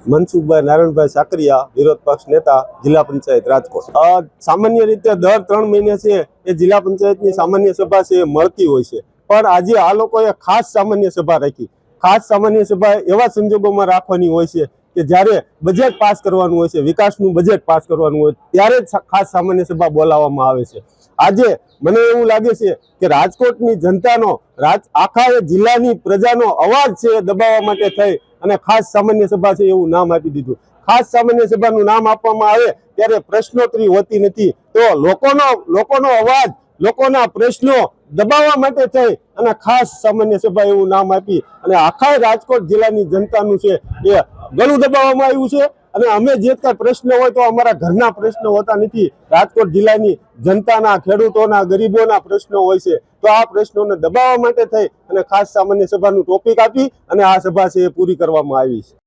મનસુખભાઈ નારાયણભાઈ સાકરિયા, વિરોધ પક્ષ નેતા, જિલ્લા પંચાયત રાજકોટ। સામાન્ય રીતે દર 3 મહિને છે એ જિલ્લા પંચાયતની સામાન્ય સભા છે એ મળતી હોય છે, પણ આજે આ લોકોએ ખાસ સામાન્ય સભા રાખી। ખાસ સામાન્ય સભા એવા સંજોગોમાં રાખવાની હોય છે કે જ્યારે બજેટ પાસ કરવાનું હોય છે, વિકાસનું બજેટ પાસ કરવાનું હોય ત્યારે જ ખાસ સામાન્ય સભા બોલાવવામાં આવે છે। આજે મને એવું લાગે છે કે રાજકોટની જનતાનો, આખા જિલ્લાની પ્રજાનો અવાજ છે એ દબાવવા માટે થઈ અને ખાસ સામાન્ય સભા છે એવું નામ આપી દીધું। ખાસ સામાન્ય સભાનું નામ આપવામાં આવે ત્યારે પ્રશ્નોત્તરી હોતી નથી, તો લોકોનો અવાજ, લોકોના પ્રશ્નો દબાવવા માટે થઈ અને ખાસ સામાન્ય સભા એવું નામ આપી અને આખા રાજકોટ જિલ્લાની જનતાનું છે એ ગળું દબાવવામાં આવ્યું છે। અને અમે જે કાંઈ પ્રશ્ન હોય તો અમારા ઘરના પ્રશ્નો હોતા નથી, રાજકોટ જિલ્લાની જનતાના, ખેડૂતોના, ગરીબોના પ્રશ્નો હોય છે, તો આ પ્રશ્નોને દબાવવા માટે થઈ અને ખાસ સામાન્ય સભાનું ટોપિક આપી અને આ સભા છે એ પૂરી કરવામાં આવી છે।